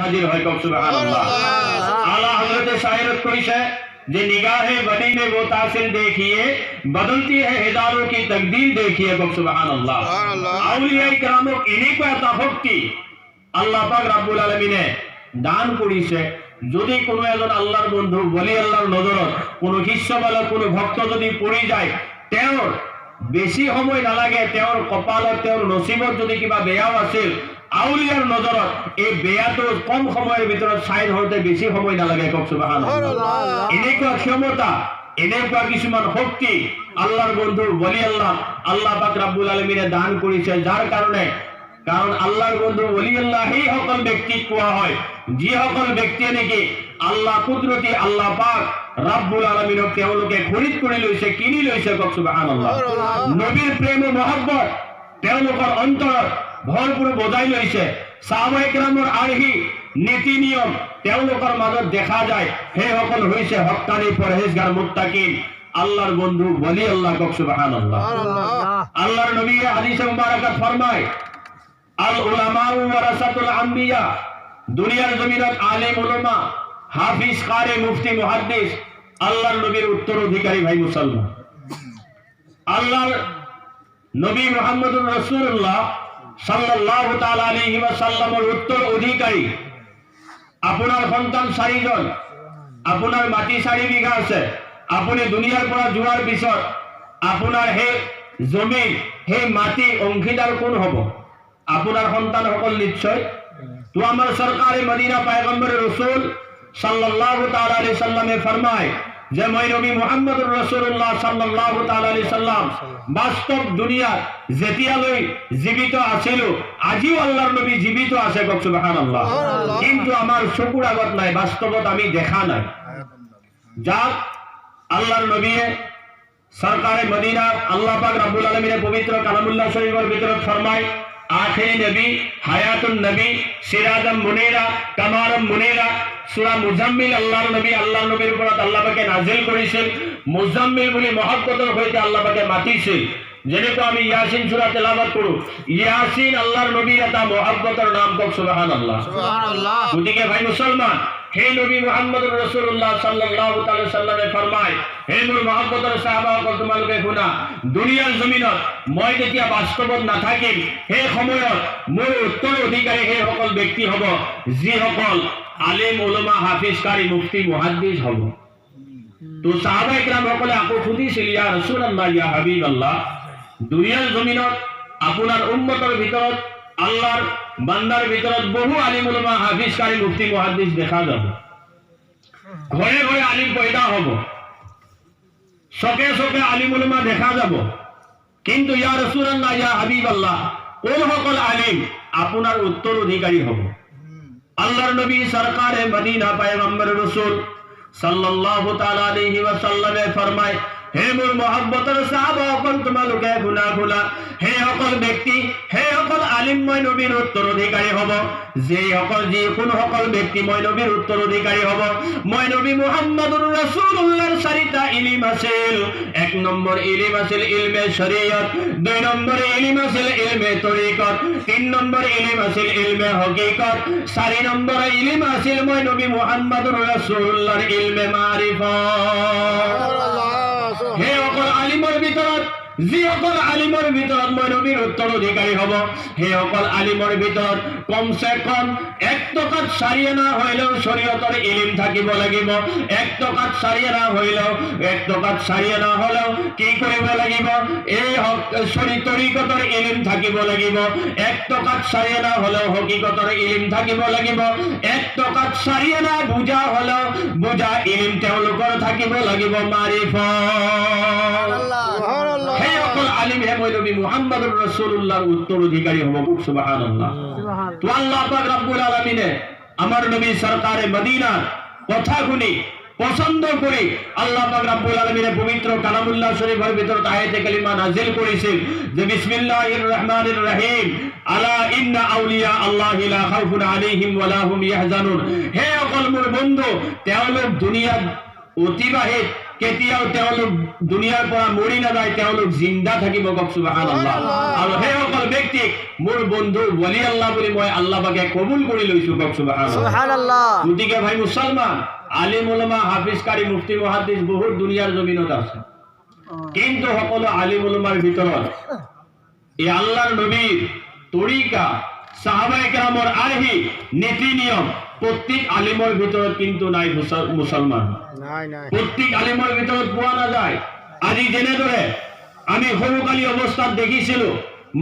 হাজির হয়। সুবহানাল্লাহ। আলা হযরত শায়রত কইছে যে निगाहे बदी में वो तासिर देखिए बदलती है हजारों की तकदीर देखिए। सुबहानल्लाह। আউলিয়া ইকরাম এনেকুৱা এটা শক্তি আল্লাহ পাক রব্বুল আলামিনে দান করিছে। যদি কোনো এজন আল্লাহর বন্ধু বলি আল্লাহর নজৰত কোনো শিষ্য বা কোনো ভক্ত যদি পৰি যায়, তেওঁৰ বেছি সময় নালাগে, তেওঁৰ কপালত তেওঁৰ নসিবত যদি কিবা বেয়াও আছিল, আউলিয়ার নজৰত এই বেয়াটো কম সময়ের ভিতৰত সাইড হতে বেশি সময় নালাগে। সুবহানাল্লাহ। এনেকুৱা ক্ষমতা, এনেকুৱা কিছুমান শক্তি আল্লাহর বন্ধু বলি আল্লাহ পাক রব্বুল আলামিনে দান করিছে। যার কারণে কারণ আল্লাহর বন্ধু বলি আল্লাহ এই সকল ব্যক্তিক কোৱা হয় যি সকল ব্যক্তিয়ে নেকি আল্লাহ কুদরতি আল্লাহ পাক রব্বুল আলামিনক তেওঁলোকে খৰিদ কৰি লৈছে, কিনি লৈছে। সুবহানাল্লাহ। নবীর প্রেম ও মহব্বত তেওঁলোকৰ অন্তৰত ভৰপুৰ বজাই লৈছে। সাহাবায়ে কেৰামৰ আৰ্হি নীতি নিয়ম তেওঁলোকৰ মাজত দেখা যায়। সেই সকল হৈছে হক্কানি পৰহেজগাৰ মুত্তাকিন আল্লাহর বন্ধু বলি আল্লাহ। সুবহানাল্লাহ। আল্লাহর নবী হাদিসে মুবারাকাত ফরমায় আল উলামা ওয়ারাসাতুল আম্বিয়া। দুনিয়ার জমিনত আলেম উলামা, হাফিজ, কারি, মুফতি, মুহাদ্দিস আল্লাহর নবীর উত্তরাধিকারী। ভাই মুসলমান, আল্লাহর নবী মুহাম্মদুর রাসূলুল্লাহ সাল্লাল্লাহু তাআলা আলাইহি ওয়াসাল্লামের উত্তর অধিকারী। আপনার সন্তান 4 জন, আপনার মাটি 4 বিঘা আছে, আপনি দুনিয়ার পৰা যোৱাৰ পিছত আপনার হে জমিন হে মাটি অংশীদার কোন হব? আপনার সন্তান সকল নিশ্চয়। তো আমার সরকারে মদিনা পয়গম্বর রাসূল সাল্লাল্লাহু তাআলা আলাইহি সাল্লামে ফরমায় যে মই নবী মুহাম্মদুর রাসূলুল্লাহ সাল্লাল্লাহু তাআলা আলাইহি সাল্লাম বাস্তব দুনিয়াত যেতিয়ালৈ জীবিত আছিল, আজিও আল্লাহর নবী জীবিত আছে। সুবহানাল্লাহ। কিন্তু আমার চকুর আগত নাই, বাস্তবত আমি দেখা নাই। যাক আল্লাহর নবী সরকারে মদিনা আল্লাহ পাক রব্বুল আলামিনের পবিত্র কালামুল্লাহ শরীফের ভিতরে ফরমায় আখিরি নবী, হায়াতুন নবী, সিরাজাম মুনিরা, কামারুম মুনিরা। সূরা মুজাম্মিল আল্লাহর নবীর উপর আল্লাহ পাকে নাজিল করেছেন। মুজাম্মিল বলি মহব্বতের হইতে আল্লাহ পাকে মাতিছিল। যেহেতু আমি ইয়াসিন সূরা তেলাওয়াত করু, ইয়াসিন আল্লাহর নবীর এটা মহব্বতের নাম। সুবহানাল্লাহ। সুবহানাল্লাহ। গতিকে ভাই মুসলমান, হে নবী মুহাম্মদুর রাসূলুল্লাহ সাল্লাল্লাহু তাআলা সাল্লামে ফরমায়, হে মোর মহব্বতের সাহাবাসকল, তোমালোকে শুনা, দুনিয়ার জমিনত মই যেতিয়া বাস্তবত নাথাকিম, সেই সময়ত মোৰ উত্তৰ অধিকাৰী সেই সকল ব্যক্তি হ'ব যিসকল আলেম, উলামা, হাফিজ, কারি, মুফতি, মুহাদ্দিস হ'ব। তো সাহাবায়ে কেরাম সকলে আকৌ সুধিছিল, ইয়া রাসূলুল্লাহ, ইয়া হাবিবাল্লাহ, দুনিয়ার জমিনত আপোনাৰ উম্মতৰ ভিতৰত আল্লাহর বান্দার ভিতৰত বহু আলিম, উলামা, হাফিজ, কারি, মুফতি, মুহাদ্দিস দেখা যাব। ঘরে ঘরে আলিম পয়দা হব, চকে চকে আলিম উলামা দেখা যাব। কিন্তু ইয়া রাসূলুল্লাহ, ইয়া হাবিবাল্লাহ, কোন সকল আলিম আপনার উত্তরাধিকারী হব? আল্লাহর নবী সরকারে মদিনা পয়গম্বর রাসূল সাল্লাল্লাহু তাআলা আলাইহি ওয়াসাল্লামে ফরমায়, হে মোর মহব্বতের সাহাবাসকল, তোমালোকে শুনা, হে সকল ব্যক্তি, হে সকল আলিম মই নবীর উত্তরাধিকারী হব। যে কোন সকল ব্যক্তি মই নবীর উত্তরাধিকারী হব, মই নবী মুহাম্মদুর রাসূলুল্লাহর 4টা ইলম আছিল। 1 নম্বর ইলম আছিল ইলমে শরীয়ত, 2 নম্বর ইলম আছিল ইলমে তরিকত, 3 নম্বর ইলম আছিল ইলমে হকিকত, 4 নম্বর ইলম আছিল মই নবী মুহাম্মদুর রাসূলুল্লাহর ইলমে মারিফত। হে সকল আলিমৰ ভিতৰত যিসকল আলিমৰ ভিতৰত মই নবীৰ উত্তৰাধিকাৰী হ'ব, সেই সকল আলিমৰ ভিতৰত কমসে কম 1 টকাত 4 আনা হইলেও শরীয়তৰ ইলম থাকিব লাগিব। 1 টকাত 4 আনা হইলেও, 1 টকাত 4 আনা হলেও কি কৰিব লাগিব? এই তরিকতৰ ইলম থাকিব লাগিব। 1 টকাত 4 আনা হলেও হকিকতৰ ইলম থাকিব লাগিব। 1 টকাত 4 আনা বুজা হলেও বুজা ইলম তেওঁলোকৰ থাকিব লাগিব, মারিফত। হে সকল আলিম, হে মই নবী মুহাম্মদুর রাসূলুল্লাহর উত্তরাধিকারী হব। সুবহানাল্লাহ। তো আল্লাহ পাক রব্বুল আলামিনে আমার নবী সরকারে মদিনা কথা শুনি পছন্দ করে আল্লাহ পাক রব্বুল আলামিনের পবিত্র কালামুল্লাহ শরীফের ভিতর আয়াতে কালিমা নাযিল করেছেন যে বিসমিল্লাহির রহমানির রহিম, আলা ইন্না আউলিয়া আল্লাহি লা খাউফুন আলাইহিম ওয়া লা হুম ইয়াহজানুন। হে সকল মোর বন্ধু, তেওঁলোক দুনিয়াত অতিবাহিত কেতিয়াও তেওঁলোক দুনিয়াৰ পৰা মৰি নাযায়, তেওঁলোক জিন্দা থাকিব। কওক সুবহানাল্লাহ। আৰু সেইসকল ব্যক্তিক মোৰ বন্ধু ওলি আল্লাহ বুলি মই আল্লাহ পাকে কবুল কৰি লৈছো। কওক সুবহানাল্লাহ। গতিকে ভাই মুছলমান, আলিম উলামা, হাফিজ, কাৰি, মুফতি, মুহাদ্দিছ বহুত দুনিয়াৰ জমিনত আছে, কিন্তু সকলো আলিম উলামাৰ ভিতৰত এই আল্লাহৰ নবীৰ তৰিকা, সাহাবায়ে কেৰামৰ আৰ্হি, নীতি নিয়ম প্রত্যেক আলিমের ভিতৰত কিন্তু নাই। মুসলমান প্রত্যেক আলিমের ভিতৰত পোৱা নাযায়। আজি যেনেদৰে আমি সৰুকালী অৱস্থাত দেখিছিলো,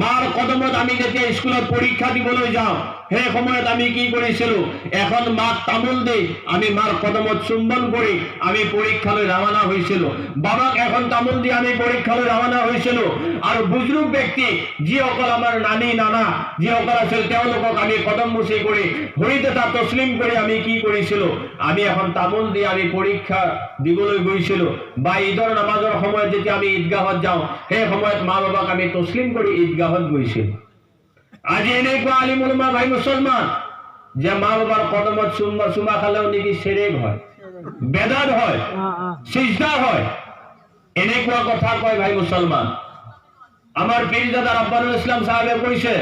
মাৰ কদমত আমি যেতিয়া স্কুলত পৰীক্ষা দিবলৈ যাওঁ, সেই সময়ত আমি কি কৰিছিলো, এখন মাক তামোল দি আমি মাৰ কদমত চুম্বন কৰি আমি পৰীক্ষালৈ ৰাওনা হৈছিলো। বাবাক এখন তামোল দি আমি পৰীক্ষালৈ ৰাওনা হৈছিলো। আৰু বুজুৰ্গ ব্যক্তি যিসকল আমাৰ নানী নানা যিসকল আছিল, তেওঁলোকক আমি কদম মুচি কৰি ভৰিত এটা তছলিম কৰি আমি কি কৰিছিলো, আমি এখন তামোল দি আমি পৰীক্ষা দিবলৈ গৈছিলো। বা ঈদৰ নামাজৰ সময়ত যেতিয়া আমি ঈদগাহত যাওঁ, সেই সময়ত মা বাবাক আমি তছলিম কৰি ঈদগাহত গৈছিলো। আজি এনেকুৱা আলিম উলামা ভাই মুছলমান যে মা বাবার কদমত চুমা খালেও নাকি সেরেক হয়, বেদাত হয়, সিজদা হয়, এনেকুৱা কথা কয় ভাই মুছলমান। আমার পীরজাদা রাব্বানুল ইসলাম সাহেবে কইছে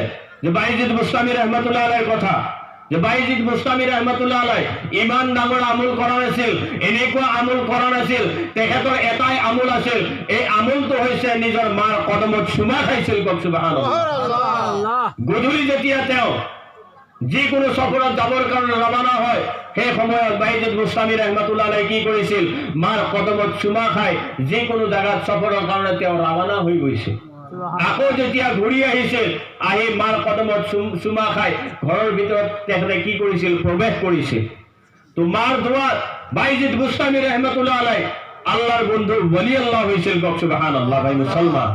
যে বাইজিদ বুস্তামি রহমাতুল্লাহ আলাইহির কথা, যে বাইজিদ বুস্তামি রহমাতুল্লাহ আলাইহি ইমান ডাঙৰ আমল কৰা নাছিল, এনেকুৱা আমল কৰা নাছিল, তেখেতৰ এটাই আমল আছিল, এই আমলটো হৈছে নিজৰ মাৰ কদমত চুমা খাইছিল। কওক সুবহানাল্লাহ। গধূলি যেতিয়া তেওঁ যিকোনো সফৰত যাবৰ কাৰণে ৰৱানা হয়, সেই সময়ত বাইজিদ বুস্তামি ৰহমাতুল্লাহ আলাইহি কি কৰিছিল, মাৰ কদমত চুমা খাই যিকোনো জায়গাত সফৰৰ কাৰণে তেওঁ ৰৱানা হৈ গৈছিল। আকৌ যেতিয়া ঘূৰি আহিছিল, আহি মাৰ কদমত চুমা খাই ঘৰৰ ভিতৰত তেখেতে কি কৰিছিল, প্ৰৱেশ কৰিছিল। তো মাৰ দোৱাত বাইজিদ বুস্তামি ৰহমাতুল্লাহ আলাইহি আল্লাহৰ বন্ধু ওলি আল্লাহ হৈছিল। কওক সুবহানাল্লাহ ভাই মুছলমান।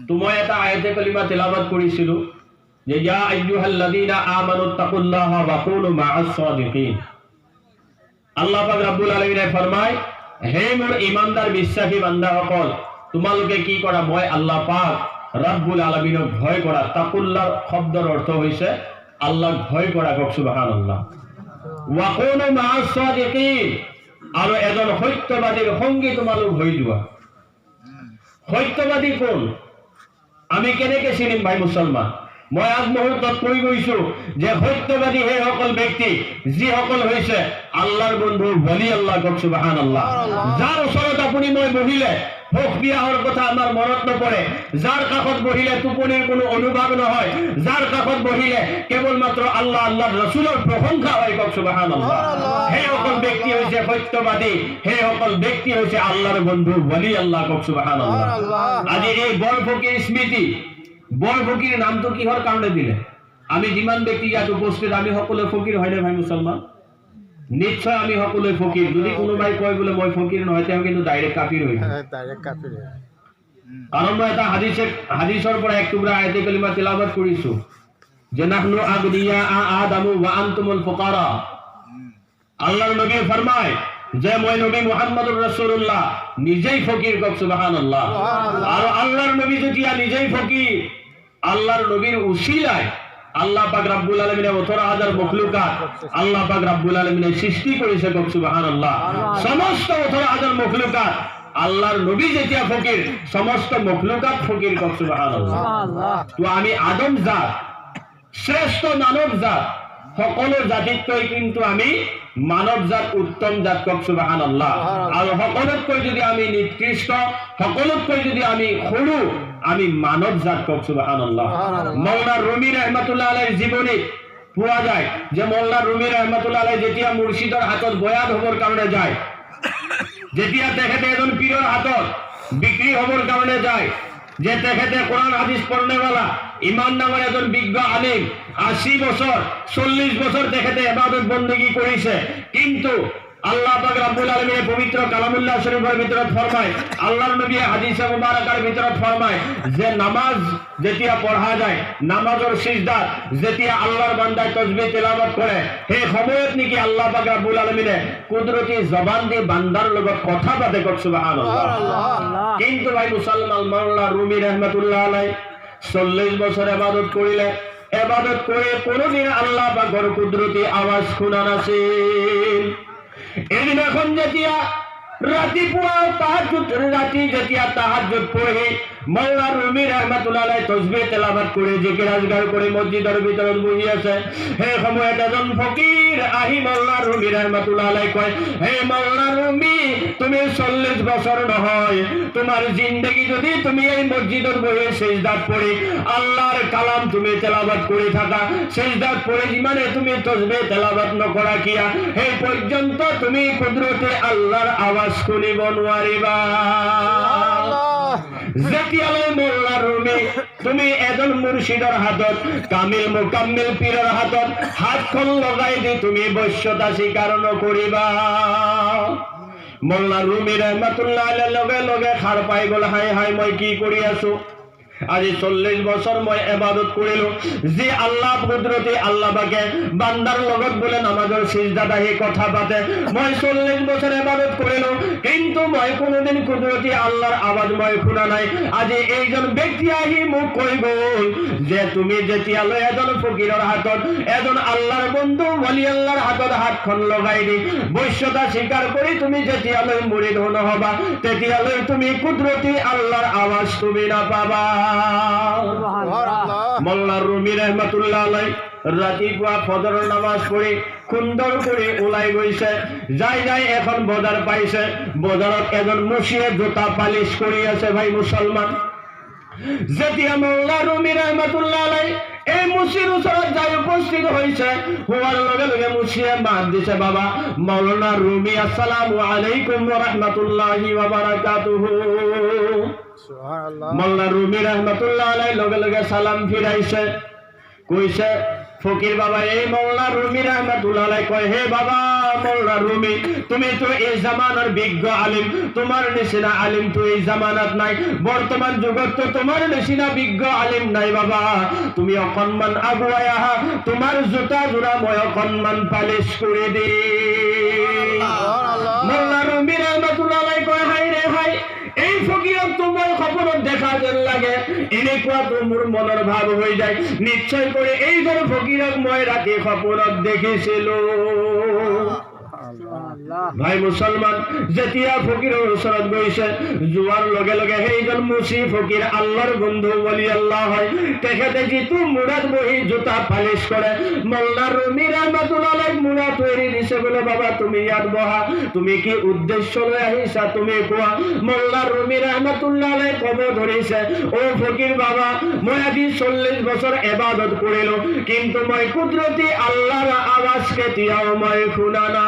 তো মই এটা আয়াতে কালিমা তেলাওয়াত কৰিছিলো যে ইয়া আইয়ুহাল্লাযীনা আমানুত্তাকুল্লাহা ওয়া কুনু মা'আস সাদিকিন। আল্লাহ পাক রব্বুল আলামিনে ফরমায়, হে মোৰ ইমানদার বিশ্বাসী বান্দাসকল, তোমালোকে কি কৰা, মই আল্লাহ পাক রব্বুল আলামিনক ভয় কৰা। তাকুল্লাহ শব্দৰ অৰ্থ হৈছে আল্লাহক ভয় কৰা। কওক সুবহানাল্লাহ। ওয়া কুনু মা'আস সাদিকিন, আৰু এজন সত্যবাদীৰ সঙ্গী তোমালোক হৈ যোৱা। সত্যবাদী কোন, আমি কেনেকে চিনিম ভাই মুছলমান? মই আজ মুহূৰ্তত কৈ গৈছো যে সত্যবাদী সেইসকল ব্যক্তি যিসকল হৈছে আল্লাহৰ বন্ধু ওলি আল্লাহ। কওক সুবহানাল্লাহ। যাৰ ওচৰত আপুনি মই বহিলে ভোগ পিয়াহৰ কথা আমাৰ মনত নপৰে, যাৰ কাষত বহিলে টোপনিৰ কোনো অনুভৱ নহয়, যাৰ কাষত বহিলে কেৱল মাত্ৰ আল্লাহ আল্লাহৰ ৰাসূলৰ প্ৰশংসা হয়। কওক সুবহানাল্লাহ। সেইসকল ব্যক্তি হৈছে সত্যবাদী, সেইসকল ব্যক্তি হৈছে আল্লাহৰ বন্ধু ওলি আল্লাহ। কওক সুবহানাল্লাহ। আজি এই বড় ফকিৰ স্মৃতি, বড় ফকিৰ নামটো কিহৰ কাৰণে দিলে? আমি যিমান ব্যক্তি ইয়াত উপস্থিত, আমি সকলোৱে ফকিৰ হয়নে ভাই মুছলমান? নিশ্চয় আমি সকলোৱে ফকিৰ। যদি কোনোবাই কয় বোলে মই ফকিৰ নহয়, তেওঁ কিন্তু ডাইৰেক্ট কাফিৰ হৈ যায়। কাৰণ মই এটা হাদিসৰ পৰা এক টুকুৰা আয়াতে কালিমা তেলাওয়াত কৰিছো যে নাহনু আগনিয়া আদামু ওয়া আনতুমুল ফুকারা। আল্লাহৰ নবী ফরমায় যে মই নবী মুহাম্মদুর রাসূলুল্লাহ নিজেই ফকির। কওক সুবহানাল্লাহ। আর আল্লাহর নবী যেতিয়া নিজেই ফকির, আল্লাহর নবীর উসিলায় আল্লাহ পাক রব্বুল আলামিনে 18,000 মখলুকাত আল্লাহ পাক রব্বুল আলামিনে সৃষ্টি করেছে। কওক সুবহানাল্লাহ। সমস্ত 18,000 মখলুকাত আল্লাহর নবী যেতিয়া ফকির, সমস্ত মখলুকাত ফকির। কওক সুবহানাল্লাহ। তো আমি আদম জাত, শ্রেষ্ঠ মানব জাত, সকলো জাতিতকৈ কিন্তু আমি মানব জাত উত্তম জাত। কওক সুবহানাল্লাহ। আৰু সকলোতকৈ যদি আমি নিকৃষ্ট, সকলোতকৈ যদি আমি সৰু, আমি মানব জাত। কওক সুবহানাল্লাহ। মৌলানা রুমি রহমাতুল্লাহ আলাইহির জীবনী পোৱা যায় যে মৌলানা রুমি রহমাতুল্লাহ আলাইহি যেতিয়া মুর্শিদৰ হাতত বয়াত হবৰ কাৰণে যায়, যেতিয়া তেখেতে এজন পীৰৰ হাতত বিক্ৰী হবৰ কাৰণে যায়, যে তেখেতে কোরআন হাদিস পড়নেওয়ালা ইমান নামের এজন বিজ্ঞ আলিম, 80 বছর 40 বছর তেখেতে ইবাদত বন্দেগী করেছে, কিন্তু আল্লাহ পাক রব্বুল আলামিন পবিত্র কালামুল্লাহ শরীফের ভিতরে ফরমায়, আল্লাহর নবী হাদিসে মুবারাকার ভিতরে ফরমায় যে নামাজ যেতিয়া পড়া যায়, নামাজের সিজদাত যেতিয়া আল্লাহর বান্দা তাসবিহ তেলাওয়াত করে, সেই সময়ত নাকি আল্লাহ পাক রব্বুল আলামিন কুদরতি জবান দিয়ে বান্দার লগত কথা পাতে। কওক সুবহানাল্লাহ। কিন্তু ভাই মুসলমান, মাওলানা রুমি রহমাতুল্লাহ আলাইহি 40 বছর ইবাদত করিলে, ইবাদত করে কোনদিন আল্লাহ পাকের কুদরতি আওয়াজ শোনা নাছিল। এদিন এখন যেতিয়া রাতিপুৱা তাহাজ্জুদ ৰাতি যেতিয়া তাহাজ্জুদ পঢ়ি মৌলা রুমি রহমাতুল্লাহ আলাইহি তাসবিহ তেলাওয়াত করে জিকির আজগার করে মসজিদের ভিতৰত বহি আছে। সেই সময়ত এজন ফকির আহি মৌলা রুমি রহমাতুল্লাহ আলাইহি কয়, হে মৌলা রুমি, তুমি 40 বছর নহয়, তোমার জিন্দেগি যদি তুমি এই মসজিদের বহি সিজদাত পড়ি আল্লাহর কালাম তুমি তেলাওয়াত করে থাকা, সিজদাত পড়ে মানে তুমি তাসবিহ তেলাওয়াত নকৰা কিয়া, সেই পর্যন্ত তুমি কুদরতে আল্লাহর আওয়াজ শুনিব নোৱাৰিবা। যেতিয়ালৈ মৌলা রুমি তুমি এজন মুর্শিদৰ হাতত কামিল মুকাম্মিল পীৰৰ হাতত হাতখন লগাই দি তুমি বৈশ্যতা স্বীকাৰ নকৰিবা। মৌলা রুমি রহমাতুল্লাহ আলাইহি লগে লগে খাৰ পাই গল, হাই হাই মই কি কৰি আছো, আজি 40 বছর মই ইবাদত করিলো, যে আল্লাহ কুদরতি আল্লাহ বাকে বান্দার লগত বলে নামাজের সিজদাত আহি কথা পাতে, মই 40 বছর ইবাদত করিলো, কিন্তু মই কোনোদিন কুদরতি আল্লাহর আওয়াজ মই শুনা নাই। আজি এইজন ব্যক্তি আহি মোক কৈ গল যে তুমি যেতিয়ালৈ এজন ফকিৰৰ হাতত এজন আল্লাহৰ বন্ধু ওলি আল্লাহৰ হাতত হাতখন লগাই দি বৈশ্যতা স্বীকাৰ কৰি তুমি যেতিয়ালৈ মুৰিদ নহবা তেতিয়ালৈ তুমি কুদরতি আল্লাহর আওয়াজ তুমি নাপাবা। মৌলা রুমি রহমাতুল্লাহ আলাইহি রাতিপুৱা ফজৰৰ নামাজ পঢ়ি সুন্দৰ কৰি ওলাই গৈছে, যাই যাই এখন বজাৰ পাইছে, বজাৰত এজন মুচিয়ে জোতা পালিশ কৰি আছে। ভাই মুছলমান, যেতিয়া মৌলা রুমি রহমাতুল্লাহ আলাইহি এই মুচিৰ ওচৰত যাই উপস্থিত হৈছে, হোৱাৰ লগে লগে মুচিয়ে মাত দিছে, বাবা মৌলানা রুমি, আসসালামু আলাইকুম ওয়া রাহমাতুল্লাহি ওয়া বারাকাতুহু। মৌলা রুমি রহমাতুল্লাহ আলাইহি লগে লগে সালাম ফিরাইছে, কইছে ফকির বাবা, এই মৌলা রুমি রহমাতুল্লাহ আলাইহি কয়, হে বাবা মৌলা রুমি, তুমি তো এই জামানার বিজ্ঞ আলিম, তোমার নিচিনা আলিম তো এই জামানাত নাই, বর্তমান যুগত তো তোমার নিচিনা বিজ্ঞ আলিম নাই। বাবা তুমি অকণমান আগুৱাই আহা, তোমার জোতা জোড়া মই অকণমান পালিশ করে দি। মৌলা রুমি রহমাতুল্লাহ আলাইহি কয়, হাই রে হাই, এই ফকিরক তো মই সপনত দেখা যেন লাগে, এনেকুৱা তো মোৰ মনৰ ভাৱ হৈ যায়, নিশ্চয় করে এইজন ফকিরক মই ৰাতি সপনত দেখিছিলো। ভাই মুছলমান, যেতিয়া ফকিৰৰ ওচৰত গৈছে, যোৱাৰ লগে লগে সেইজন মুচি ফকিৰ আল্লাহৰ বন্ধু ওলি আল্লাহ হয়, তেখেতে যিটো মূৰত বহি জোতা পালিশ কৰে, মৌলা রুমি রহমাতুল্লাহ আলাইহি মূৰত এৰি দিছে, বোলে বাবা তুমি ইয়াত বহা, তুমি কি উদ্দেশ্য লৈ আহিছা তুমি কোৱা। মৌলা রুমি রহমাতুল্লাহ আলাইহি কব ধৰিছে, ও ফকিৰ বাবা, মই আজি 40 বছৰ ইবাদত কৰিলো, কিন্তু মই কুদৰতি আল্লাহৰ আৱাজ কেতিয়াও মই শুনা নাই।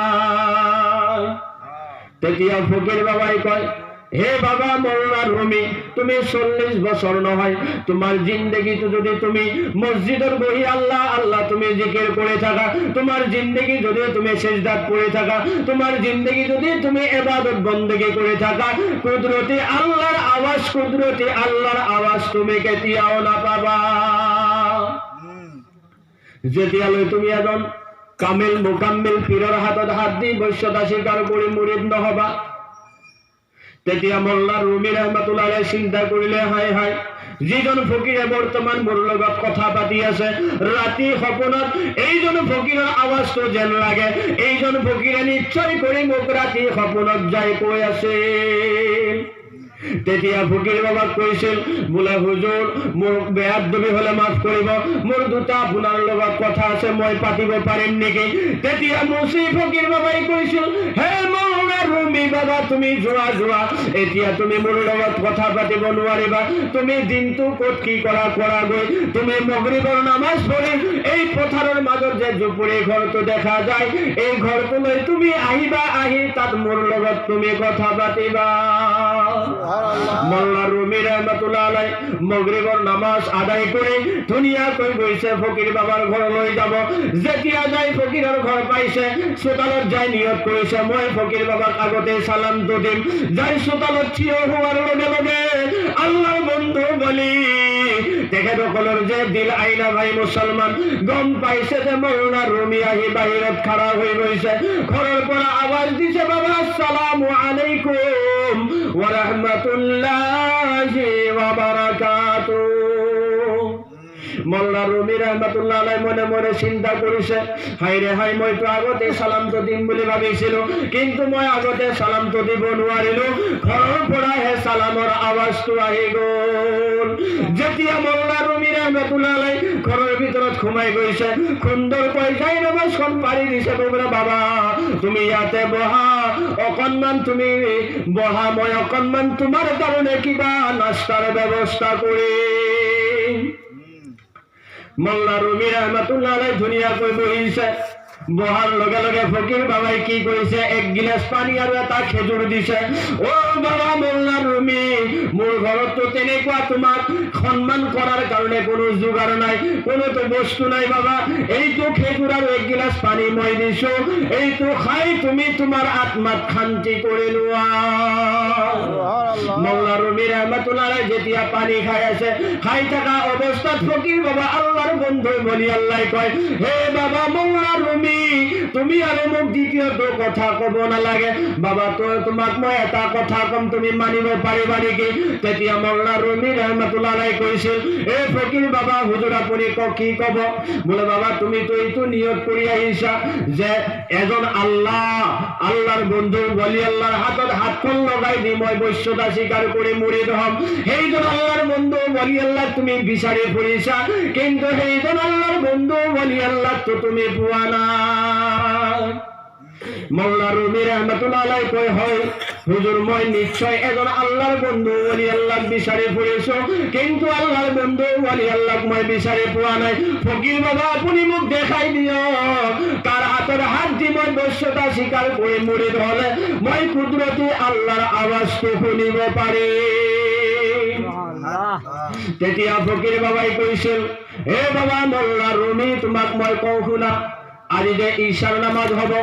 তেতিয়া ফকির বাবাই কয়, হে বাবা মৌলা রুমি, তুমি 40 বছর নহয়, তোমার জিন্দগিতে যদি তুমি মসজিদের বহি আল্লাহ আল্লাহ তুমি জিকির করে থাকা, তোমার জিন্দগি যদি তুমি সিজদাত পড়ে থাকা, তোমার জিন্দগি যদি তুমি ইবাদত বندگی করে থাকা, কুদরতি আল্লাহর আওয়াজ, কুদরতি আল্লাহর আওয়াজ তুমি কেতিয়াও না পাবা। যেতিয়ালৈ তুমি এজন কামিল মুকাম্মিল পীৰৰ হাতত হাত দি বৈশ্যতা স্বীকাৰ কৰি মুৰিদ নহবা, তেতিয়া মৌলা রুমি রহমাতুল্লাহ আলাইহি চিন্তা কৰিলে, হাই হাই, যিজন ফকিৰে বৰ্তমান মোৰ লগত কথা পাতি আছে, ৰাতি সপোনত এইজন ফকিৰৰ আৱাজটো যেন লাগে, এইজন ফকিৰে নিশ্চয় কৰি মোক ৰাতি সপোনত যাই কৈ আছে। তেতিয়া ফকির বাবা কৈছিল, বোলে হুজুর মোৰ বেয়াদবি হলে মাফ কৰিব, মোৰ দুটা আপোনাৰ লগত কথা আছে, মই পাতিব পাৰিম নেকি। তেতিয়া মুচি ফকির বাবাই কৈছিল, হে মৌলা রুমি বাবা, তুমি যোৱা যোৱা, এতিয়া তুমি মোৰ লগত কথা পাতিব নোৱাৰিবা, তুমি দিনটো ক'ত কি কৰা কৰাগৈ, তুমি মাগৰিবৰ নামাজ পঢ়ি এই পথাৰৰ মাজত যে জুপুৰি ঘৰটো দেখা যায়, এই ঘৰটোলৈ তুমি আহিবা, আহি তাত মোৰ লগত তুমি কথা পাতিবা। মৌলা রুমি রহমাতুল্লাহ আলাইহি মাগরিবৰ নামাজ আদায় কৰি ধুনীয়াকৈ গৈছে ফকিৰ বাবাৰ ঘৰলৈ যাব। যেতিয়া যাই ফকিৰৰ ঘৰ পাইছে, চোতালত যাই নিয়ত কৰিছে, মই ফকিৰ বাবাক আগতে সালামটো দিম। যাই চোতালত থিয় হোৱাৰ লগে লগে আল্লাহৰ বন্ধু বলি তেখেতসকলৰ যে দিল আইনা, ভাই মুছলমান, গম পাইছে যে মৌলা রুমি আহি বাহিৰত খাৰা হৈ গৈছে। ঘৰৰ পৰা আৱাজ দিছে, বাবা আসসালামু আলাইকুম ওয়া রাহমাতুল্লাহি ওয়া বারাকাতুহু। মোল্লা রুমি রহমাতুল্লাহ আলাইহি মনে মনে চিন্তা কৰিছে, হাই ৰে হাই, মইতো আগতে সালামটো দিম বুলি ভাবিছিলো, কিন্তু মই আগতে সালামটো দিব নোৱাৰিলো। ঘৰৰ পৰা হে সালামৰ আৱাজটো আহি গ'ল। যেতিয়া মোল্লা রুমি রহমাতুল্লাহ আলাইহি ঘৰৰ ভিতৰত সোমাই গৈছে, সুন্দৰকৈ যাই নমাজখন পাৰি দিছে। বোলে বাবা তুমি ইয়াতে বহা, অকণমান তুমি বহা, মই অকণমান তোমাৰ কাৰণে কিবা নাস্তাৰ ব্যৱস্থা কৰিম। মোল্লা রুমি রহমাতুল্লাহ আলাইহি ধুনীয়াকৈ বহিছে। বহাৰ লগে লগে ফকিৰ বাবাই কি কৰিছে, এক গিলাচ পানী আৰু এটা খেজুৰ দিছে। অ বাবা মোল্লা রুমি, মোৰ ঘৰততো তেনেকুৱা তোমাক সন্মান কৰাৰ কাৰণে কোনো যোগাৰ নাই, কোনোতো বস্তু নাই বাবা। এইটো খেজুৰ আৰু এক গিলাচ পানী মই দিছো, এইটো খাই তুমি তোমাৰ আত্মাত শান্তি কৰি লোৱা। মোল্লা রুমি রহমাতুল্লাহ আলাইহি যেতিয়া পানী খাই আছে, খাই থকা অৱস্থাত ফকিৰ বাবা আল্লাহৰ বন্ধু বলি আল্লাহ কয়, হে বাবা মোল্লা রুমি, তুমি আৰু মোক দ্বিতীয়টো কথা কব নালাগে বাবা, তোমাক মই এটা কথা কম, তুমি মানিব পাৰিবা নেকি? তেতিয়া মোল্লা রুমি রহমাতুল্লাহ আলাইহি কৈছিল, এ ফকিৰ বাবা হুজুৰ আপুনি কি কব? বোলে বাবা তুমিতো এইটো নিয়ত কৰি আহিছা যে এজন আল্লাহৰ বন্ধু বলি আল্লাহৰ হাতত হাতখন লগাই দি মই বৈশ্যতা স্বীকাৰ কৰি মুৰিদ হম। সেইজন আল্লাহৰ বন্ধু বলি আল্লাহ তুমি বিচাৰি ফুৰিছা, কিন্তু সেইজন আল্লাহৰ বন্ধু বলি আল্লাহটো তুমি পোৱা নাই। মোল্লা রুমি রহমাতুল্লাহ আলাইহি কয়, হয় হুজুর, মই নিশ্চয় এজন আল্লাহর বন্ধু বলি আল্লাহ বিচাৰি ফুৰিছো, কিন্তু আল্লাহৰ বন্ধু বলি আল্লাহ মই বিচাৰি পোৱা নাই। ফকিৰ বাবা আপুনি মোক দেখাই দিয়ক, তাৰ হাতৰ হাত দি মই বৈশ্যতা স্বীকাৰ কৰি মুৰিদ হলে মই কুদৰতি আল্লাহৰ আৱাজটো শুনিব পাৰিম। তেতিয়া ফকিৰ বাবাই কৈছিল, হে বাবা মোল্লা রুমি, তোমাক মই কওঁ শুনা, আজি যে ঈশাৰ নামাজ হব,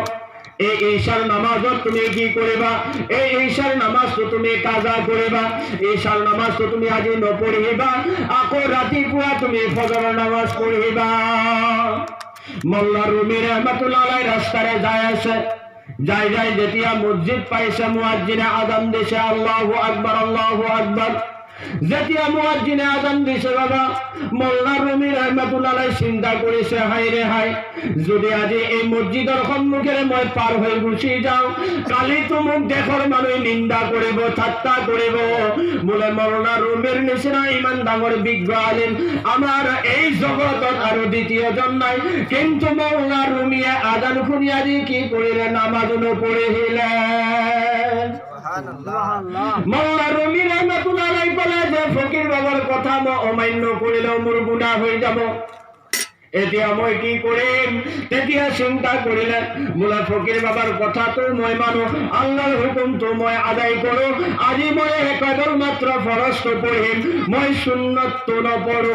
এই ঈশাৰ নামাজত তুমি কি কৰিবা? এই ঈশাৰ নামাজটো তুমি কাজা কৰিবা। ঈশাৰ নামাজটো তুমি আজি নপঢ়িবা, আকৌ ৰাতিপুৱা তুমি ফজৰৰ নামাজ পঢ়িবা। মোল্লা রুমি রহমাতুল্লাহ আলাইহি ৰাস্তাৰে যাই আছে, যাই যাই যেতিয়া মছজিদ পাইছে, মুয়াজ্জিনে আযান দিছে, আল্লাহু আকবার আল্লাহু আকবার। যেতিয়া মুয়াজ্জিনে আযান দিছে বাবা, মোল্লা রুমি রহমাতুল্লাহ আলাইহি চিন্তা কৰিছে, হাই ৰে হাই, যদি আজি এই মছজিদৰ সন্মুখেৰে মই পাৰ হৈ গুচি যাওঁ, কালিতো মোক দেশৰ মানুহে নিন্দা কৰিব, ঠাট্টা কৰিব। বোলে মোল্লা রুমিৰ নিচিনা ইমান ডাঙৰ বিজ্ঞ আলিম আমাৰ এই জগতত আৰু দ্বিতীয়জন নাই, কিন্তু মোল্লা রুমিয়ে আযান শুনি আজি কি কৰিলে? নামাজ নপঢ়িলে। মোল্লা রুমি রহমাতুল্লাহ আলাইহি কলে যে ফকিৰ বাবাৰ কথা মই অমান্য কৰিলেও মোৰ গুনাহ হৈ যাব, এতিয়া মই কি কৰিম? তেতিয়া চিন্তা কৰিলে, বোলে ফকিৰ বাবাৰ কথাটো মই মানো, আল্লাহৰ হুকুমটো মই আদায় কৰো, আজি মই কেৱল মাত্ৰ ফৰজটো পঢ়িম, মই সুন্নতটো নপঢ়ো,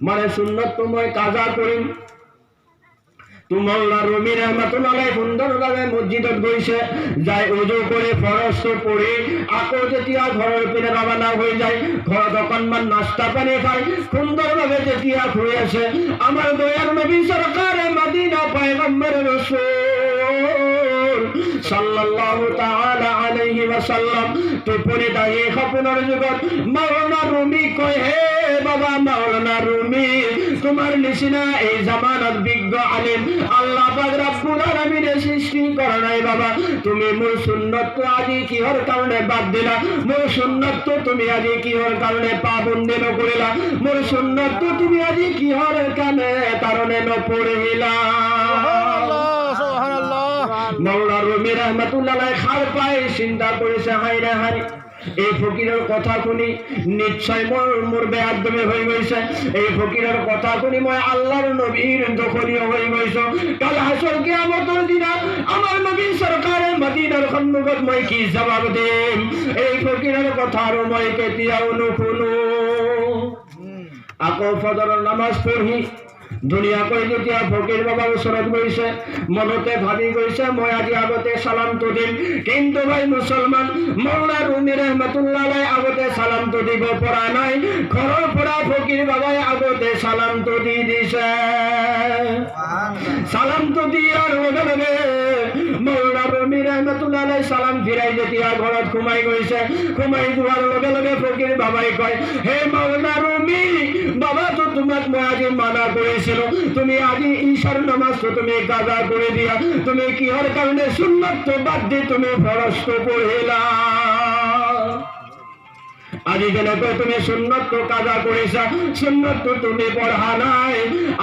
মানে সুন্নতটো মই কাজা কৰিম। মোল্লা রুমি রহমাতুল্লাহ আলাইহি সুন্দৰভাৱে মছজিদত গৈছে, যাই উজু কৰি ফৰজটো পঢ়ি আকৌ যেতিয়া ঘৰৰ পিনে ৰাওনা হৈ যায়, ঘৰত অকণমান নাস্তা পানী খাই সুন্দৰভাৱে যেতিয়া শুই আছে, আমাৰ দয়াৰ নবী চৰকাৰে মদিনা পয়গম্বৰ ৰাসূল সাল্লাল্লাহু তাআলা আলাইহি ওয়াসাল্লাম টোপনিত আহি সপোনৰ যুগত মাওলানা রুমি কয়, হে বাবা মাওলানা রুমি, তোমার নিচিনা এই জামানত বিজ্ঞ আলিম আল্লাহ পাক রব্বুল আলামিনে সৃষ্টি কৰা নাই বাবা। তুমি মোৰ সুন্নতটো আজি কিহৰ কাৰণে বাদ দিলা? মোৰ সুন্নতটো তুমি আজি কিহৰ কাৰণে পাবন্দী নকৰিলা? মোৰ সুন্নতটো তুমি আজি কিহৰ কাৰণে নপঢ়িলা? মোল্লা রুমি রহমাতুল্লাহ আলাইহি খাৰ পাই চিন্তা কৰিছে, হাই ৰে হাই, এই ফকিৰৰ কথা শুনি নিশ্চয় মোৰ বেয়াদবি হৈ গৈছে, এই ফকিৰৰ কথা শুনি মই আল্লাহৰ নবীৰ দখলীয় হৈ গৈছো। কাল হাসৰ কিয়ামতৰ দিনা আমাৰ নবী চৰকাৰে মদিনাৰ সন্মুখত মই কি জবাব দিম? এই ফকিৰৰ কথা আৰু মই কেতিয়াও নুশুনো। আকৌ ফজৰৰ নামাজ পঢ়ি ধুনীয়াকৈ যেতিয়া ফকিৰ বাবাৰ ওচৰত গৈছে, মনতে ভাবি গৈছে, মই আজি আগতে সালামটো দিম, কিন্তু ভাই মুছলমান, মোল্লা রুমি রহমাতুল্লাহ আলাইহি আগতে সালামটো দিব পৰা নাই, ঘৰৰ পৰা ফকিৰ বাবাই আগতে সালামটো দি দিছে। সালামটো দিয়াৰ লগে লগে মোল্লা রুমি রহমতুল্লাহ আলাইহি সালাম ফিরাই যেতিয়া ঘৰত ঘুমাই গৈছে, ঘুমাই যোৱাৰ লগে লগে ফকিৰ বাবাই কয়, হে মাওলানা রুমি, বাবা তো তোমাক মই আজি মানা কৰিছিলো, তুমি আজি ঈশাৰ নামাজটো তুমি কাজা কৰি দিয়া, তুমি কিহৰ কাৰণে সুন্নতটো বাদ দি তুমি ফৰজটো পঢ়িলা? আজি যেনেকৈ তুমি সুন্নতটো কাজা কৰিছা, সুন্নতটো তুমি পঢ়া নাই।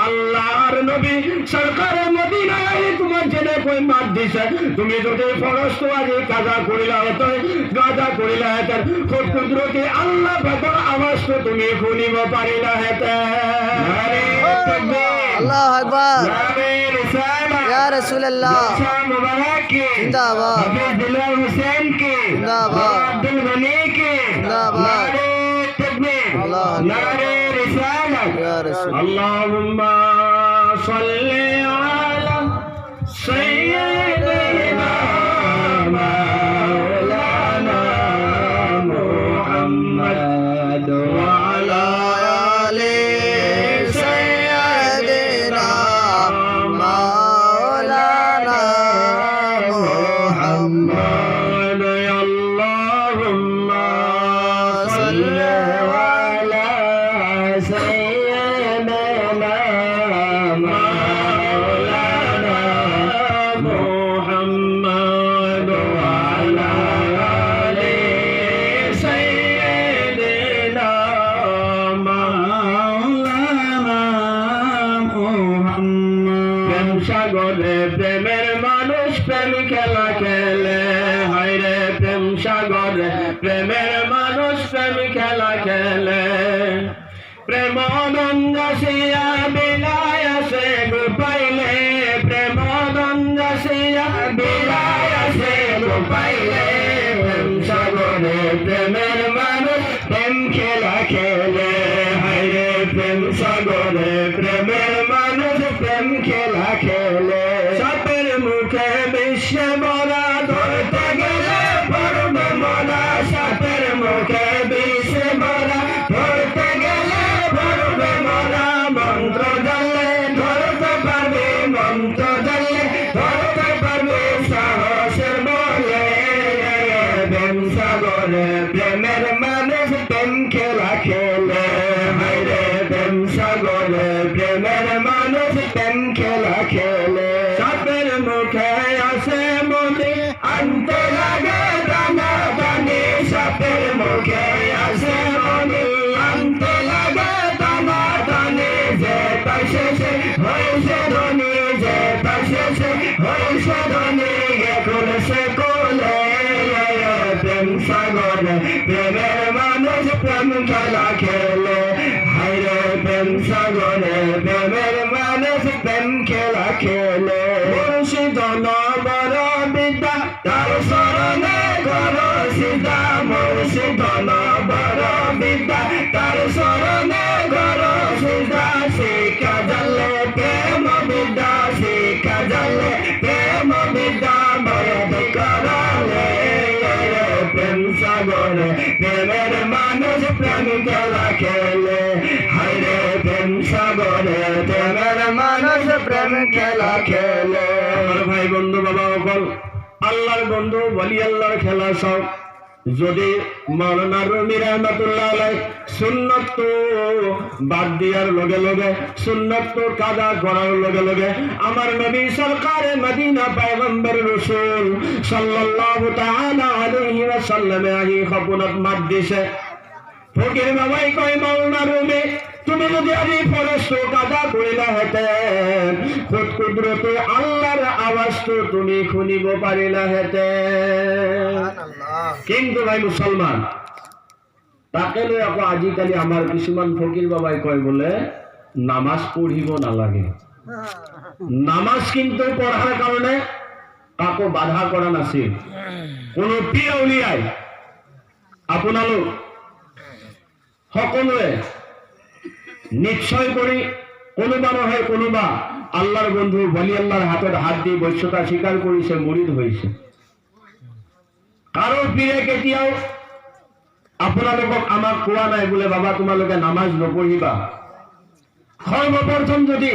আল্লাহর নবী সরকারে মদিনায় তোমাক যেনেকৈ মাত দিছে, তুমি যদি ফরজটো আজি কাজা কৰিলা হতে, কাজা কৰিলা হেতেন, খুব কুদরতি আল্লাহ পাকৰ আওয়াজটো তুমি শুনিব পাৰিলা হেতেন। আল্লাহু আকবার, ইয়া রাসূলুল্লাহ, मुबारक के जिंदाबाद, हाफिज दिलवार हुसैन के जिंदाबाद, अब्दुल गनी के जिंदाबाद, नारे तकबीर, नारे रिसालत, या रसूल अल्लाहुम्मा सल्ली अला सय्यिदिना मौलाना मुहम्मद व अला आले सय्यदिना मौलाना मुहम्मद, अल्लाहुम्मा सल्ली अला सय्यिदिना मौलाना मुहम्मद व अला आले सय्यिदिना मौलाना मुहम्मद। প্রেম সাগরে প্রেমের মানুষ প্রেম খেলা খেলে, হায়রে প্রেম সাগরে প্রেমের মানুষ প্রেম খেলা খেলে, প্রেম গঙ্গাসিয়া বিলায় আসে গোপাইলে, প্রেম গঙ্গাসিয়া বিলায় আসে গোপাইলে, প্রেম সাগরে প্রেমের মানুষ প্রেম খেলা খেলে, হায়রে প্রেম সাগরে প্রেমের মানুষ প্রেম খেলা খেলে। সাপের মুখে বিশ্বে মরা ধরতে গেলে পড়বে মরা, সাপের মুখে বিশ্বে মরা ধরতে গেলে পড়বে মরা, মন্ত্র জানলে ধরতে পারবে, মন্ত্র জানলে ধরতে পারবে সাহসের বলে, প্রেম সাগরে প্রেমের মানুষ প্রেম খেলা খেলে, হায়রে প্রেম সাগরে প্রেমের মানুষ প্রেম খেলা খেলে। সাপের মুখে আসে মনে আনতে লাগে দানা দানি, সাপের মুখে আসে মনে আনতে লাগে দানা দানি, যে তার শেষে হয়েছে ধনী, যে তার শেষে হয়েছে ধনী, এখন সে কোলে, প্রেম সাগরে প্রেমের মানুষ প্রেম খেলা খেলে, হায়রে প্রেম সাগরে প্রেমের মানুষ প্রেম খেলা খেলে। মুর্শিদ নবর বিদ্যা তার শরণে করো সিদা, মুর্শিদ নবর বিদ্যা তার শরণে করো সিদা, শিক্ষা জানলে প্রেম বিদ্যা, শিক্ষা জানলে প্রেম বিদ্যা, বয়দ করালে, প্রেম সাগরে প্রেমের মানুষ প্রেম খেলা খেলে, হায়রে প্রেম সাগরে প্রেমের মানুষ প্রেম খেলা খেলে। আমার ভাই বন্ধু বাবা সকল, আল্লাহর বন্ধু বলি আল্লাহর খেলা সব, যদি মাওলানা রুমি রহমতুল্লাহ আলাইহি সুন্নতটো বাদ দিয়ার লগে লগে, সুন্নতটো কাজা করার লগে লগে, আমার নবী সরকারে মদিনা পয়গম্বর রাসূল সাল্লাল্লাহু তাআলা আলাইহি ওয়াসাল্লামে আহি খপনত মাত দিছে। ফকির বাবাই কয়, মাওলানা রুমি, তুমি যদি আজি ফরজটো কাজা করিলা হেতেন, খুদ কুদরতে আল্লাহর আওয়াজটো তুমি শুনিব পাৰিলা হেতেন। কিন্তু ভাই মুসলমান, তাকে লৈ আকৌ আজিকালি আমাৰ কিছুমান ফকিৰ বাবাই কয় বোলে নামাজ পঢ়িব নালাগে। নামাজ কিন্তু পঢ়াৰ কাৰণে কাকো বাধা কৰা নাছিল, কোনো পীৰ আউলিয়াই। আপোনালোক সকলোৱে নিশ্চয় কৰি কোনোবা নহয় কোনোবা আল্লাহৰ বন্ধু বলি আল্লাহৰ হাতত হাত দি বৈশ্যতা স্বীকাৰ কৰিছে, মুৰিদ হৈছে। কাৰো পীৰে কেতিয়াও আপোনালোকক আমাক কোৱা নাই বোলে বাবা তোমালোকে নামাজ নপঢ়িবা। সৰ্বপ্ৰথম যদি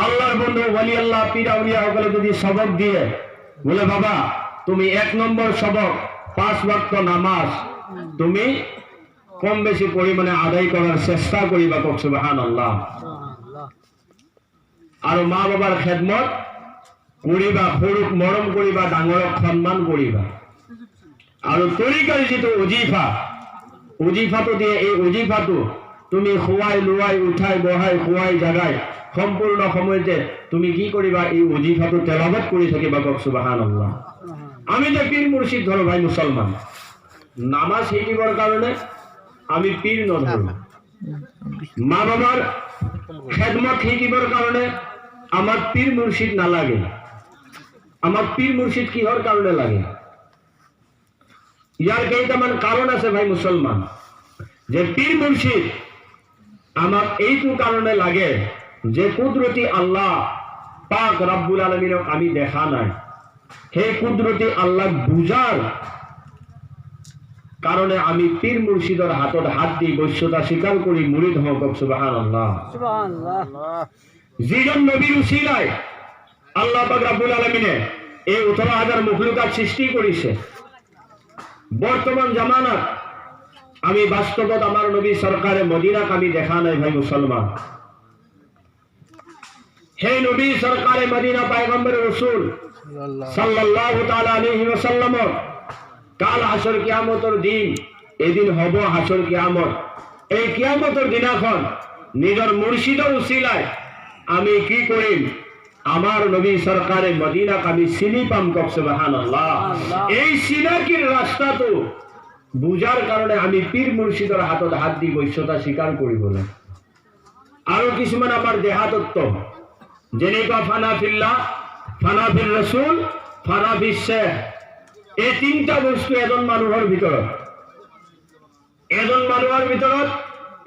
আল্লাহৰ বন্ধু বলি আল্লাহ পীৰ আউলিয়াসকলে যদি সবক দিয়ে বোলে বাবা তুমি 1 নম্বর সবক 5 ওয়াক্ত নামাজ তুমি কম বেশি পরিমাণে আদায় করার চেষ্টা করিবা। কক সুবহানাল্লাহ। আর মা বাবার খেদমত করিবা, সৰুক মৰম কৰিবা, ডাঙৰক সন্মান কৰিবা। আৰু তৰিকাৰ যিটো উজিফাটো দিয়ে, এই উজিফাটো তুমি খুৱাই লোৱাই উঠাই বহাই খুৱাই জাগাই সম্পূৰ্ণ সময়তে তুমি কি কৰিবা, এই উজিফাটো তেলাৱত কৰি থাকিবা। কক সুবহানাল্লাহ। আমি যে পীর মুর্শিদ ধরো ভাই মুসলমান, নামাজ শিকিবৰ কাৰণে আমি পীর নধৰো। মা বাবার খেদমত শিকিবৰ কাৰণে আমার পীর মুর্শিদ নালাগে। আমার পীর মুর্শিদ কিহৰ কাৰণে লাগে? ইয়াৰ কেইটামান কাৰণ আছে ভাই মুসলমান, যে পীর মুর্শিদ আমার এইটো কাৰণে লাগে যে কুদরতি আল্লাহ পাক রব্বুল আলামিনক আমি দেখা নাই, সেই কুদরতি আল্লাহ বুঝার কারণে আমি পীর মুর্শিদর হাতত হাত দি বৈশ্যতা স্বীকার করি মুরিদ হওঁ। কক সুবহানাল্লাহ। যিজন নবীর উসিলায় আল্লাহ পাক রব্বুল আলামিনে এই 18,000 মখলুকাত সৃষ্টি করিছে, বর্তমান জামানাত আমি বাস্তবত আমার নবী সরকারে মদিনাক আমি দেখা নাই ভাই মুসলমান। হে নবী সরকারে মদিনা পয়গম্বর রাসূল সাল্লাল্লাহু তাআলা আলাইহি ওয়াসাল্লাম কাল হাসর কিয়ামতের দিন, এদিন হব হাসর কিয়ামত। এই কিয়ামতের দিনাখন নিজের মুর্শিদের উসিলায় আমি কি করিম, আমার নবী সরকারে মদিনাক আমি চিনি পাম। কক সুবহানাল্লাহ। এই চিনাকির রাস্তাটো বুঝার কারণে আমি পীর মুর্শিদের হাতত হাত দি বৈশ্যতা স্বীকার করি বলে। আরো কিছুমান আমার দেহাতত্ব, যেনেকুৱা ফানা ফিল্লাহ, ফানা ফিল রাসূল, ফানা ফিল শেখ, এই তিনটা বস্তু এজন মানুহৰ ভিতৰত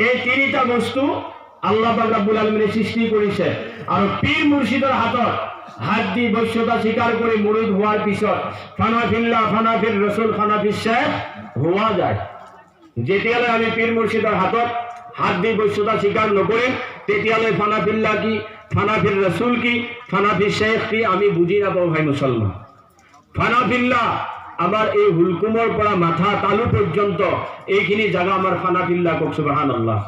এই তিনিটা বস্তু আল্লাহ পাক রব্বুল আলামিনে সৃষ্টি কৰিছে। আৰু পীর মুর্শিদের হাতত হাত দি বৈশ্যতা স্বীকার করে মুরিদ হওয়ার পিছত ফানা ফিল্লাহ, ফানা ফিল রাসূল, ফানা ফিল শেখ হওয়া যায়। যেতিয়ালৈ আমি পীর মুর্শিদের হাতত হাত দি বৈশ্যতা স্বীকার নকৰিম, তেতিয়ালৈ ফানা ফিল্লাহ কি, ফানা ফিল রাসূল কি, ফানা ফিল শেখ কি আমি বুঝি নাপাওঁ ভাই মুসলমান। ফানা ফিল্লাহ আমার এই হুলকুমৰ পৰা মাথা তালু পর্যন্ত এইখিনি জায়গা আমার ফানা ফিল্লাহ। কক সুবহানাল্লাহ।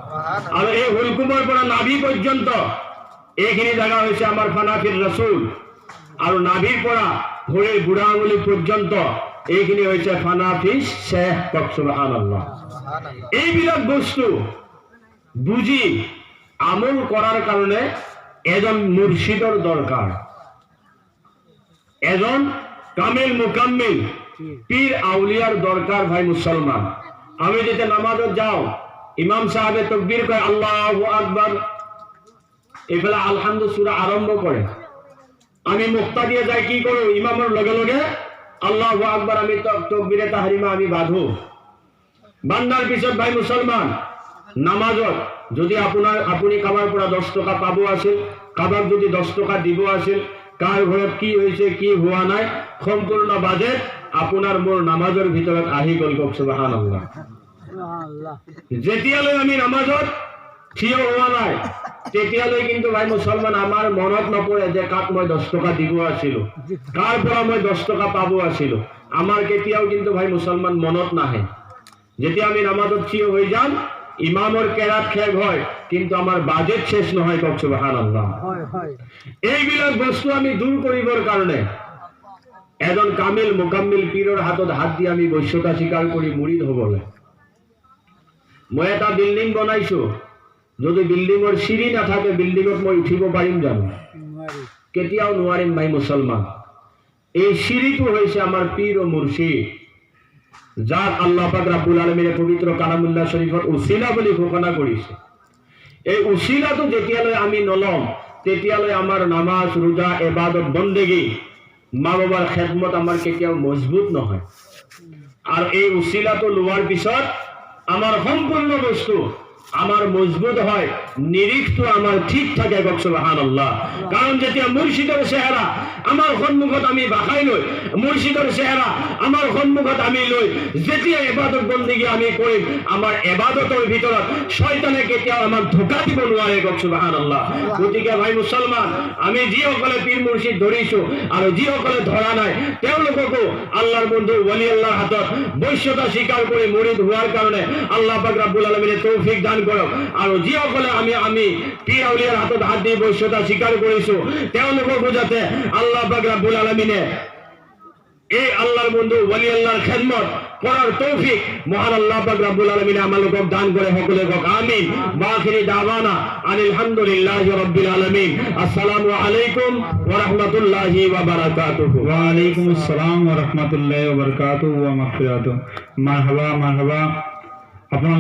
আর এই হুলকুমৰ পৰা নাভি পর্যন্ত এইখিনি জায়গা হয়েছে আমার ফানা ফিল রাসূল। আর নাভির পৰা ভৰিৰ বুঢ়া আঙুলি পর্যন্ত এইখিনি হয়েছে ফানা ফিল শেখ। কক সুবহানাল্লাহ। এইবিলাক বস্তু বুঝি আমল করার কারণে এজন মুর্শিদর দরকার, এজন কামিল মুকাম্মিল পীর আউলিয়ার দরকার ভাই মুসলমান। আমি যেতে নামাজত যাও, ইমাম সাহেবে তাকবীর কয় আল্লাহু আকবার, এফালে আলহামদু সূরা আরম্ভ করে, আমি মুক্তাদিয়ে যাই কি করো, ইমামের লগে লগে আল্লাহু আকবার আমি তাকবীরে তাহরিমা আমি বাঁধো। বান্দার পিছত ভাই মুসলমান নামাজত যদি আপুনি কাবাৰ পৰা 10 টকা পাব আছিল, কাবাক যদি 10 টকা দিব আছিল, কার ঘৰত কি হয়েছে কি হোৱা নাই সম্পূর্ণ বাজেট আপনার মোর নামাজের ভিতৰত আহি গল। কক সুবহানাল্লাহ। যেতিয়ালৈ আমি নামাজত থিয় হোৱা নাই, তেতিয়ালৈ কিন্তু ভাই মুসলমান আমার মনত নপৰে যে কাক মই 10 টকা দিব আছিল, কার পৰা মই 10 টকা পাব আছিল, আমার কেতিয়াও কিন্তু ভাই মুসলমান মনত নাহে। যেতিয়া আমি নামাজত থিয় হৈ যাম, ইমামৰ কেৰাত শেষ হয়, কিন্তু আমার বাজেট শেষ নহয়। কক সুবহানাল্লাহ। এইবিলাক বস্তু আমি দূর করিবৰ কারণে এজন কামিল মুকাম্মিল পীরের হাতত হাত দিয়ে আমি বৈশ্যতা স্বীকার করি মুরিদ হবলৈ। মই এটা বিল্ডিং বনাইছো, যদি বিল্ডিংৰ সিঁড়ি নাথাকে বিল্ডিংত মই উঠিব পাৰিম জানো? কেতিয়াও নোৱাৰিম ভাই মুসলমান। এই সিঁড়িটো হৈছে আমার পীর ও মুর্শিদ, যাক আল্লাহ পাক রব্বুল আলামিনে পবিত্র কালামুল্লাহ শরীফত উসিলা বলি ঘোষণা কৰিছে। এই উসিলাটো যেতিয়ালৈ আমি নলম, তেতিয়ালৈ আমার নামাজ রোজা ইবাদত বন্দেগী মা বাবার খেদমত আমার কেতিয়াও মজবুত নহয়। আর এই উসিলাটো লোৱাৰ পিছত আমার সম্পূর্ণ বস্তু আমার মজবুত হয়, নিরিখটো আমার ঠিক থাকে। সুবহানাল্লাহ। কারণ যেতিয়া মুর্শিদের চেহারা আমার সন্মুখত আমি বাখাই লৈ, মুর্শিদের চেহারা আমার সন্মুখত আমি লৈ যেতিয়া ইবাদত বন্দেগী আমি কৰিম, আমাৰ ইবাদতৰ ভিতৰত শয়তানে কেতিয়াও আমাক ধোকা দিব নোৱাৰে। সুবহানাল্লাহ। গতিকে ভাই মুছলমান, আমি যিসকলে পীৰ মুৰ্শিদ ধৰিছো আৰু যিসকলে ধৰা নাই, তেওঁলোককো আল্লাহৰ বন্ধু ওলি আল্লাহৰ হাতত বৈশ্যতা স্বীকাৰ কৰি মুৰিদ হোৱাৰ কাৰণে আল্লাহ পাক ৰব্বুল আলামিনে তৌফিক দান কৰক। আৰু যিসকলে আমি পীৰ আউলিয়াৰ হাতত হাত দি বৈশ্যতা স্বীকাৰ কৰিছো, তেওঁলোককো যাতে আল্লাহ পাক রব্বুল আলামিনে এই আল্লাহর বন্ধু ওলি আল্লাহর খেদমত করার তৌফিক মহান আল্লাহ পাক রব্বুল আলামিনে আমালোকক দান করে। সকলে কক আমিন। বাখিরি দাওয়ানা আনিল হামদুলিল্লাহি রাব্বিল আলামিন। আসসালামু আলাইকুম ওয়া রাহমাতুল্লাহি ওয়া বারাকাতুহু। ওয়া আলাইকুম আসসালাম ওয়া রাহমাতুল্লাহি ওয়া বারাকাতুহু ওয়া মাগফিরাতুহু। মারহাবা মারহাবা। আপনার